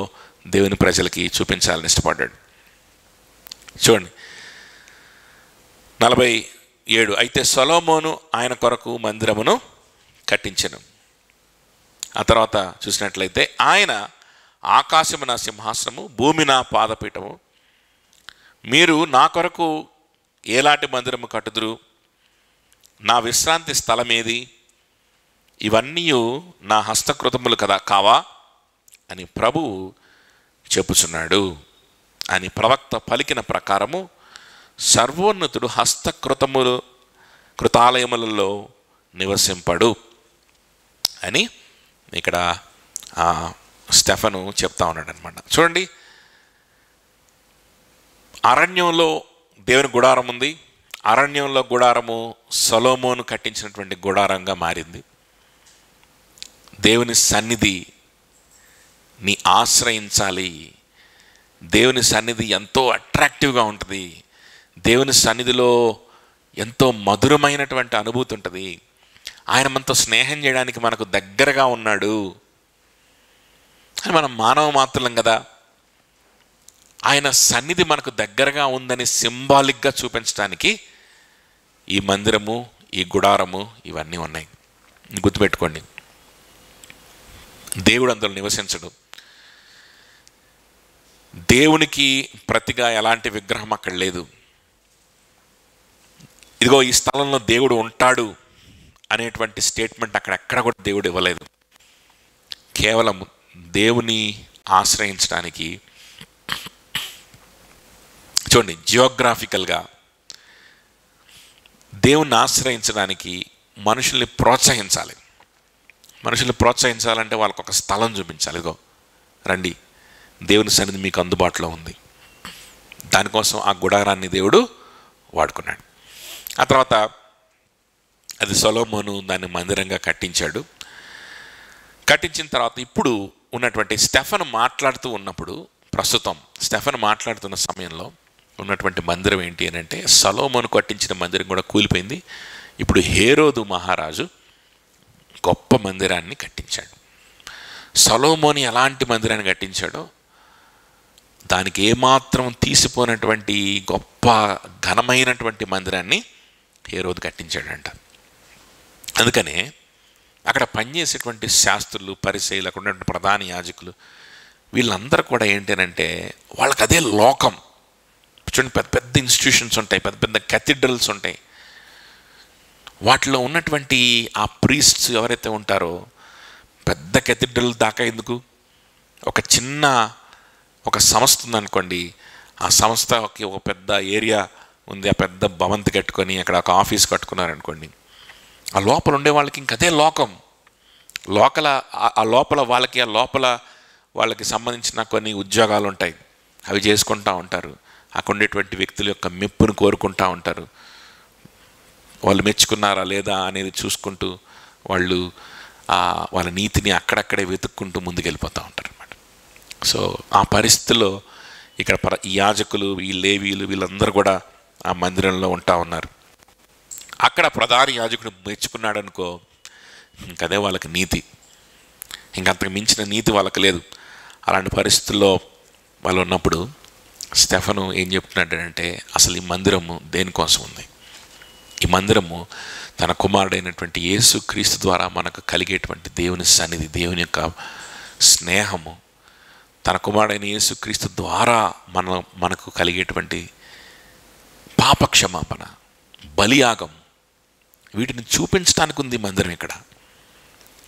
దేవుని ప్రజలకి చూపించాలని ఇష్టపడ్డాడు. చూడండి 47. అయితే సొలొమోను ఆయన కొరకు మందిరమును కట్టించెను. ఆ తర్వాత చూసినట్లయితే ఆయన ఆకాశము నా సింహాసనము, భూమి నా పాదపీఠము, మీరు నా కొరకు ఏలాంటి మందిరము కట్టుదురు, నా విశ్రాంతి స్థలం ఏది, ఇవన్నీ నా హస్తకృతములు కదా కావా అని ప్రభువు చెప్పుచున్నాడు అని ప్రవక్త పలికిన ప్రకారము సర్వోన్నతుడు కృతాలయములలో నివసింపడు అని ఇక్కడ స్టెఫను చెప్తా ఉన్నాడు అనమాట. చూడండి, అరణ్యంలో దేవుని గుడారం ఉంది. అరణ్యంలో గుడారము సొలొమోను కట్టించినటువంటి గుడారంగా మారింది. దేవుని సన్నిధి నీ ఆశ్రయించాలి. దేవుని సన్నిధి ఎంతో అట్రాక్టివ్గా ఉంటుంది. దేవుని సన్నిధిలో ఎంతో మధురమైనటువంటి అనుభూతి ఉంటుంది. ఆయన మనతో స్నేహం చేయడానికి మనకు దగ్గరగా ఉన్నాడు అని మనం మానవ మాత్రం కదా. ఆయన సన్నిధి మనకు దగ్గరగా ఉందని సింబాలిక్గా చూపించడానికి ఈ మందిరము, ఈ గుడారము ఇవన్నీ ఉన్నాయి. గుర్తుపెట్టుకోండి, దేవుడు అందులో నివసించడు. దేవునికి ప్రతిగా ఎలాంటి విగ్రహం అక్కడ లేదు. ఇదిగో ఈ స్థలంలో దేవుడు ఉంటాడు అనేటువంటి స్టేట్మెంట్ అక్కడెక్కడ కూడా దేవుడు ఇవ్వలేదు. కేవలం దేవుని ఆశ్రయించడానికి, చూడండి, జియోగ్రాఫికల్గా దేవుణ్ణి ఆశ్రయించడానికి మనుషుల్ని ప్రోత్సహించాలి. మనుషుల్ని ప్రోత్సహించాలంటే వాళ్ళకు ఒక స్థలం చూపించాలి. ఇదిగో రండి, దేవుని సన్నిధి మీకు అందుబాటులో ఉంది. దానికోసం ఆ గుడారాన్ని దేవుడు వాడుకున్నాడు. ఆ తర్వాత అది సొలొమోను దాన్ని మందిరంగా కట్టించాడు. కట్టించిన తర్వాత ఇప్పుడు ఉన్నటువంటి స్టెఫను మాట్లాడుతూ ఉన్నప్పుడు, ప్రస్తుతం స్టెఫను మాట్లాడుతున్న సమయంలో ఉన్నటువంటి మందిరం ఏంటి అని అంటే సొలొమోను కట్టించిన మందిరం కూడా కూలిపోయింది. ఇప్పుడు హేరోదు మహారాజు గొప్ప మందిరాన్ని కట్టించాడు. సొలొమోను ఎలాంటి మందిరాన్ని కట్టించాడో దానికి ఏమాత్రం తీసిపోయినటువంటి గొప్ప ఘనమైనటువంటి మందిరాన్ని హేరోదు కట్టించాడంట. అందుకనే అక్కడ పనిచేసేటువంటి శాస్త్రులు, పరిసయ్యులు, అక్కడ ఉన్నటువంటి ప్రధాన యాజకులు వీళ్ళందరూ కూడా ఏంటంటే వాళ్ళకి అదే లోకం. చూడండి, పెద్ద పెద్ద ఇన్స్టిట్యూషన్స్ ఉంటాయి, పెద్ద పెద్ద కెథీడ్రల్స్ ఉంటాయి. వాటిలో ఉన్నటువంటి ఆ ప్రీస్ట్స్ ఎవరైతే ఉంటారో పెద్ద కెథీడ్రల్ దాకా ఎందుకు, ఒక సంస్థ ఉందనుకోండి, ఆ సంస్థకి ఒక పెద్ద ఏరియా ఉంది, ఆ పెద్ద భవంతి కట్టుకొని అక్కడ ఒక ఆఫీస్ కట్టుకున్నారనుకోండి, ఆ లోపల ఉండే వాళ్ళకి ఇంక అదే లోకం. ఆ లోపల వాళ్ళకి సంబంధించిన కొన్ని ఉద్యోగాలు ఉంటాయి, అవి చేసుకుంటూ ఉంటారు. అక్కడ ఉండేటువంటి వ్యక్తుల యొక్క మెప్పును కోరుకుంటూ ఉంటారు. వాళ్ళు మెచ్చుకున్నారా లేదా అనేది చూసుకుంటూ వాళ్ళ నీతిని అక్కడక్కడే వెతుక్కుంటూ ముందుకెళ్ళిపోతూ ఉంటారు అన్నమాట. సో ఆ పరిస్థితుల్లో ఇక్కడ ఈ యాజకులు, ఈ లేవీలు వీళ్ళందరూ కూడా ఆ మందిరంలో ఉంటా ఉన్నారు. అక్కడ ప్రధాన యాజకుడు మెచ్చుకున్నాడు అనుకో, ఇంకదే వాళ్ళకి నీతి, ఇంకంతకు మించిన నీతి వాళ్ళకి లేదు. అలాంటి పరిస్థితుల్లో వాళ్ళు ఉన్నప్పుడు స్టెఫను ఏం చెప్తున్నాడంటే అసలు ఈ మందిరము దేనికోసం ఉంది? ఈ మందిరము తన కుమారుడైనటువంటి యేసు క్రీస్తు ద్వారా మనకు కలిగేటువంటి దేవుని సన్నిధి, దేవుని యొక్క స్నేహము, తన కుమారుడైన యేసు క్రీస్తు ద్వారా మనకు కలిగేటువంటి పాప క్షమాపణ, బలియాగం, వీటిని చూపించడానికి ఉంది మందిరం. ఇక్కడ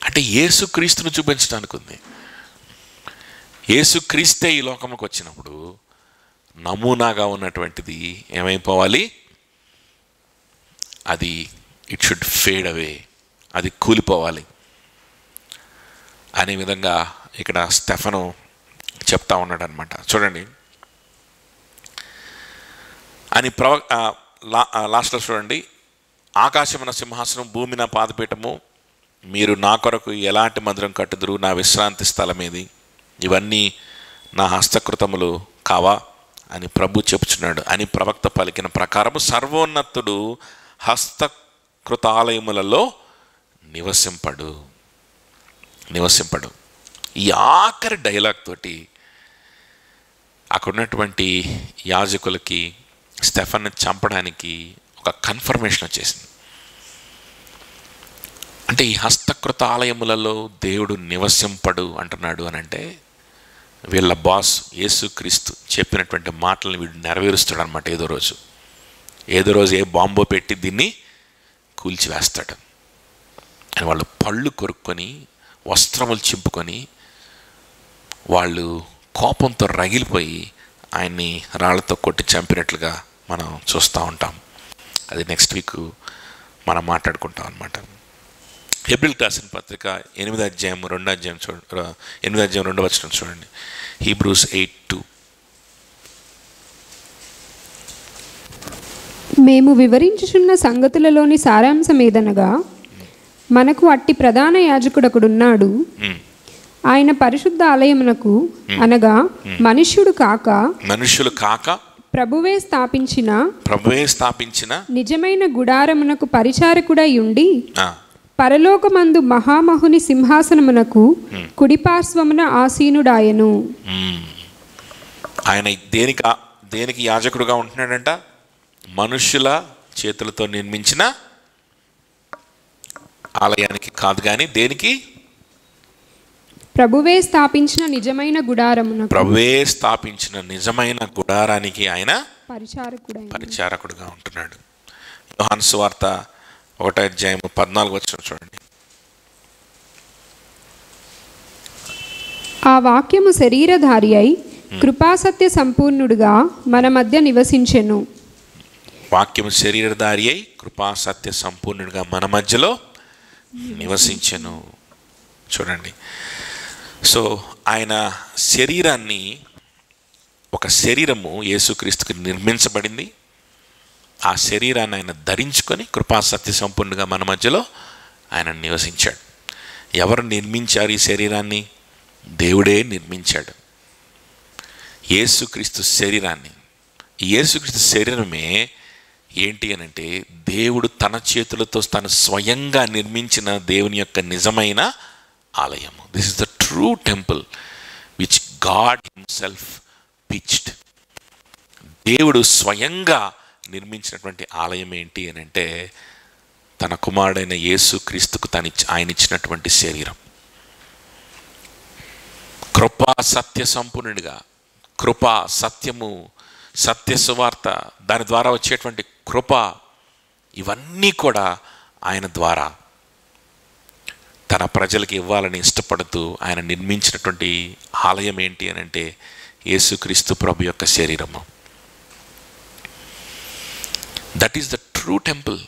అంటే యేసుక్రీస్తును చూపించడానికి ఉంది. యేసుక్రీస్తే ఈ లోకంలోకి వచ్చినప్పుడు నమూనాగా ఉన్నటువంటిది ఏమైపోవాలి? అది ఇట్ షుడ్ ఫేడ్ అవే, అది కూలిపోవాలి అనే విధంగా ఇక్కడ స్టెఫను చెప్తా ఉన్నాడు అనమాట. చూడండి అని లాస్ట్లో చూడండి, ఆకాశమున సింహాసనం, భూమి నా పాదపీఠము, మీరు నా కొరకు ఎలాంటి మందిరం కట్టుదురు, నా విశ్రాంతి స్థలం ఏది, ఇవన్నీ నా హస్తకృతములు కావా అని ప్రభు చెప్పుచున్నాడు అని ప్రవక్త పలికిన ప్రకారము సర్వోన్నతుడు హస్తకృతాలయములలో నివసింపడు. ఈ ఆఖరి డైలాగ్ తోటి అక్కడ ఉన్నటువంటి యాజకులకి స్టెఫన్ని చంపడానికి ఒక కన్ఫర్మేషన్ వచ్చేసింది. అంటే ఈ హస్తకృత ఆలయములలో దేవుడు నివసింపడు అంటున్నాడు అని అంటే వీళ్ళ బాస్ యేసుక్రీస్తు చెప్పినటువంటి మాటలను వీడు నెరవేరుస్తాడు అనమాట. ఏదో రోజు ఏ బాంబో పెట్టి దీన్ని కూల్చివేస్తాడు అని వాళ్ళు పళ్ళు కొరుక్కొని వస్త్రములు చింపుకొని వాళ్ళు కోపంతో రగిలిపోయి ఆయన్ని రాళ్లతో కొట్టి చంపినట్లుగా మనం చూస్తూ ఉంటాం. అది నెక్స్ట్ వీక్ మనం మాట్లాడుకుంటాం అన్నమాట. హెబ్రీయులకు రాసిన పత్రిక 8వ అధ్యాయం 2వ వచనం చూడండి. హీబ్రూస్ 8:2. మేము వివరించుచున్న సంగతులలోని సారాంశం ఏదనగా, మనకు అట్టి ప్రధాన యాజకుడొకడున్నాడు, ఆయన పరిశుద్ధ ఆలయమునకు అనగా మనుష్యులు కాక ప్రభువే స్థాపించిన నిజమైన గుడారమునకు పరిచారకుడై ఉండి పరలోకమందు మహామహుని సింహాసనమునకు కుడిపార్శ్వమున ఆసీనుడాయను. ఆయన దేనికి యాజకుడుగా ఉంటున్నాడంట? మనుష్యుల చేతులతో నిర్మించిన ఆలయానికి కాదు, కానీ దేనికి? ప్రభువే స్థాపించిన నిజమైన గుడారానికి ఆయన పరిచారకుడుగా ఉంటున్నాడు. యోహాను సువార్త 1వ అధ్యాయం 14వ వచనం చూడండి. ఆ వాక్యము శరీరధారి అయి కృపాసత్య సంపూర్ణుడుగా మన మధ్య నివసించెను. వాక్యము శరీరధారి అయి కృపాసత్య సంపూర్ణుడిగా మన మధ్యలో నివసించెను. చూడండి, సో ఆయన శరీరాన్ని, ఒక శరీరము యేసుక్రీస్తుకి నిర్మించబడింది. ఆ శరీరాన్ని ఆయన ధరించుకొని కృపాసత్య సంపూర్ణంగా మన మధ్యలో ఆయన నివసించాడు. ఎవరు నిర్మించారు ఈ శరీరాన్ని? దేవుడే నిర్మించాడు యేసుక్రీస్తు శరీరాన్ని. ఈ యేసుక్రీస్తు శరీరమే ఏంటి అని అంటే దేవుడు తన చేతులతో తను స్వయంగా నిర్మించిన దేవుని యొక్క నిజమైన ఆలయము. This is the true temple which God himself pitched. దేవుడు స్వయంగా నిర్మించినటువంటి ఆలయం ఏంటి అని అంటే తన కుమారుడైన యేసుక్రీస్తుకు ఆయన ఇచ్చినటువంటి శరీరం. కృపా సత్య సంపూర్ణుడిగా, కృపా సత్యము, సత్య సువార్త, దాని ద్వారా వచ్చేటువంటి కృప, ఇవన్నీ కూడా ఆయన ద్వారా తన ప్రజలకి ఇవ్వాలని ఇష్టపడుతూ ఆయన నిర్మించినటువంటి ఆలయం ఏంటి అని అంటే యేసుక్రీస్తు ప్రభు యొక్క శరీరము. That is the true temple.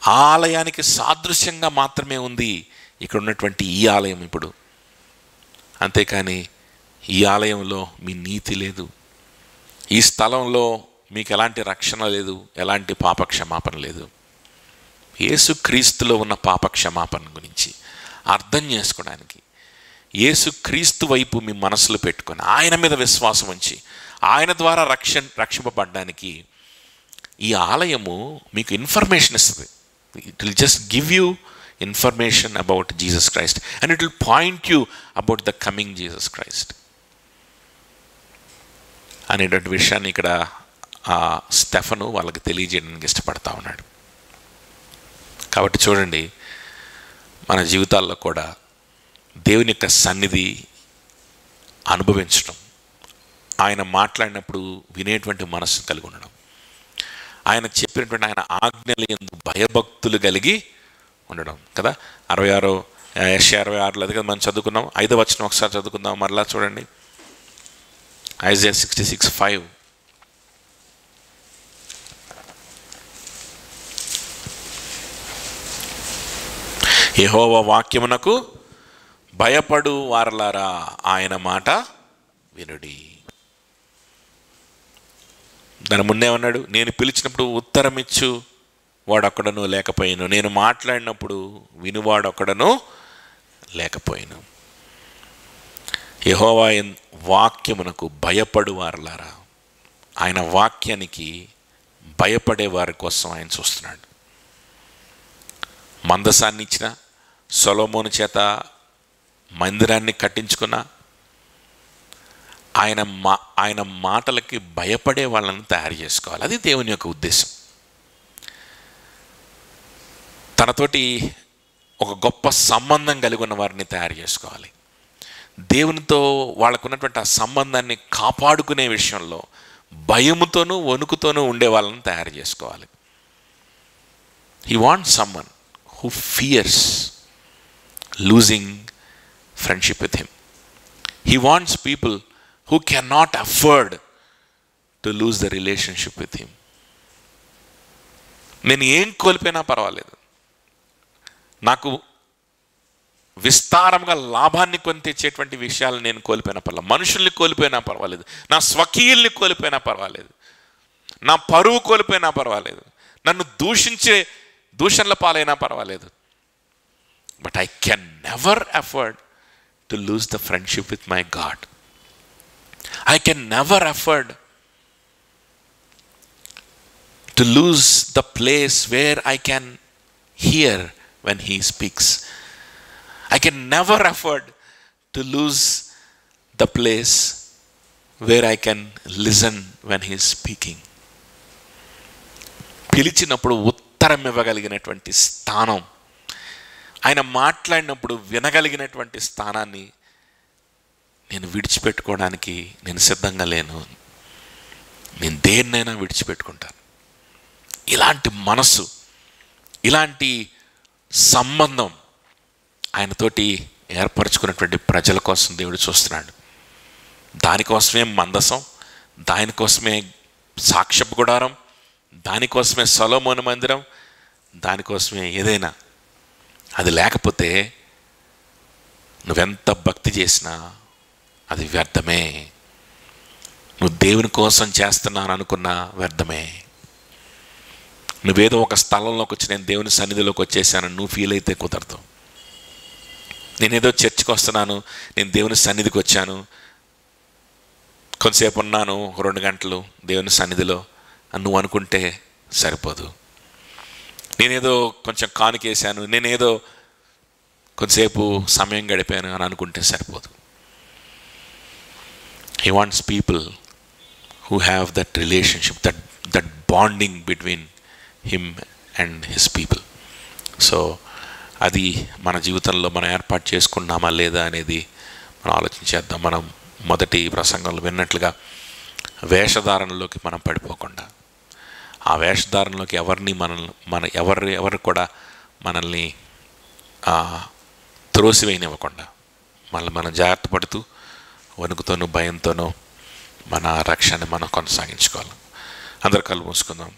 ఆ ఆలయానికి సాదృశ్యంగా మాత్రమే ఉంది ఇక్కడ ఉన్నటువంటి ఈ ఆలయం ఇప్పుడు. అంతేకాని ఈ ఆలయంలో మీ నీతి లేదు, ఈ స్థలంలో మీకు ఎలాంటి రక్షణ లేదు, ఎలాంటి పాపక్షమాపణ లేదు. యేసుక్రీస్తులో ఉన్న పాపక్షమాపణ గురించి అర్థం చేసుకోవడానికి, యేసుక్రీస్తు వైపు మీ మనసులో పెట్టుకొని ఆయన మీద విశ్వాసం ఉంచి ఆయన ద్వారా రక్షింపబడడానికి ఈ ఆలయము మీకు ఇన్ఫర్మేషన్ ఇస్తుంది. It will just give you information about Jesus Christ and it will point you about the coming Jesus Christ అనేటువంటి విషయాన్ని ఇక్కడ స్టెఫను వాళ్ళకి తెలియజేయడానికి ఇష్టపడతా ఉన్నాడు. కాబట్టి చూడండి, మన జీవితాల్లో కూడా దేవుని యొక్క సన్నిధి అనుభవించడం, ఆయన మాట్లాడినప్పుడు వినేటువంటి మనస్సు కలిగి ఉండడం, ఆయన చెప్పినటువంటి ఆయన ఆజ్ఞల యందు భయభక్తులు కలిగి ఉండడం కదా. 66 అది కదా మనం చదువుకున్నాం. 5వ వచనం ఒకసారి చదువుకుందాం మరలా చూడండి. ఐజైయా 66:5. యెహోవా వాక్యమునకు భయపడు వారలారా ఆయన మాట వినుడి. దాని ముందేమన్నాడు? నేను పిలిచినప్పుడు ఉత్తరమిచ్చు వాడొక్కడను లేకపోయాను, నేను మాట్లాడినప్పుడు వినువాడొక్కడను లేకపోయాను. యెహోవా వాక్యమునకు భయపడు వారలారా, ఆయన వాక్యానికి భయపడే వారి కోసం ఆయన చూస్తున్నాడు. మందసాన్ని ఇచ్చిన, సొలొమోను చేత మందిరాన్ని కట్టించుకున్న, ఆయన మాటలకి భయపడే వాళ్ళని తయారు చేసుకోవాలి. అది దేవుని యొక్క ఉద్దేశం. తనతోటి ఒక గొప్ప సంబంధం కలిగి ఉన్న వారిని తయారు చేసుకోవాలి. దేవునితో వాళ్ళకున్నటువంటి ఆ సంబంధాన్ని కాపాడుకునే విషయంలో భయముతోనూ వణుకుతోనూ ఉండే వాళ్ళని తయారు చేసుకోవాలి. He wants someone who fears losing friendship with him. He wants people who cannot afford to lose the relationship with him. నేను ఏం కోల్పోయినా పర్వాలేదు, నాకు విస్తారంగా లాభాన్ని కొని తెచ్చేటువంటి విషయాలు నేను కోల్పోయినా పర్వాలేదు, మనుషుల్ని కోల్పోయినా పర్వాలేదు, నా స్వకీయుల్ని కోల్పోయినా పర్వాలేదు, నా పరువు కోల్పోయినా పర్వాలేదు, నన్ను దూషణల పాలైనా పర్వాలేదు, but I can never afford to lose the friendship with my God. I can never afford to lose the place where I can hear when he speaks. I can never afford to lose the place where I can listen when he is speaking. పిలిచినప్పుడు ఉత్తరం ఇవ్వగలిగినటువంటి స్థానం, ఆయన మాట్లాడినప్పుడు వినగలిగినటువంటి స్థానాన్ని నేను విడిచిపెట్టుకోవడానికి నేను సిద్ధంగా లేను. నేను దేన్నైనా విడిచిపెట్టుకుంటాను. ఇలాంటి మనసు, ఇలాంటి సంబంధం ఆయనతోటి ఏర్పరచుకున్నటువంటి ప్రజల కోసం దేవుడు చూస్తున్నాడు. దానికోసమే మందసం, దానికోసమే సాక్ష్యపు గుడారం, దానికోసమే సొలొమోను మందిరం, దానికోసమే ఏదైనా. అది లేకపోతే నువ్వెంత భక్తి చేసినా అది వ్యర్థమే. నువ్వు దేవుని కోసం చేస్తున్నాను అనుకున్నా వ్యర్థమే. నువ్వేదో ఒక స్థలంలోకి వచ్చి నేను దేవుని సన్నిధిలోకి వచ్చేసాను నువ్వు ఫీల్ అయితే కుదరదు. నేనేదో చర్చికి వస్తున్నాను, నేను దేవుని సన్నిధికి వచ్చాను, కొంతసేపు ఉన్నాను 2 గంటలు దేవుని సన్నిధిలో అని నువ్వు అనుకుంటే సరిపోదు. నేనేదో కొంచెం కానుకేసాను, నేనేదో కొంతసేపు సమయం గడిపాను అని అనుకుంటే సరిపోదు. He wants people who have that relationship, that bonding between him and his people. So అది మన జీవితంలో మనం ఏర్పాటు చేసుకున్నామా లేదా అనేది మనం ఆలోచించేద్దాం. మనం మొదటి ప్రసంగంలో విన్నట్లుగా వేషధారణలోకి మనం పడిపోకుండా, ఆ వేషధారణలోకి ఎవరు కూడా మనల్ని త్రోసివేయనివ్వకుండా మనం జాగ్రత్త పడుతూ వణుకుతోనూ భయంతోనూ మన రక్షణని మనం కొనసాగించుకోవాలి. అందరు కళ్ళు మూసుకుందాం,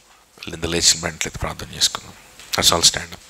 లేచిన వెంటనే ప్రార్థన చేసుకుందాం. Let's all stand up.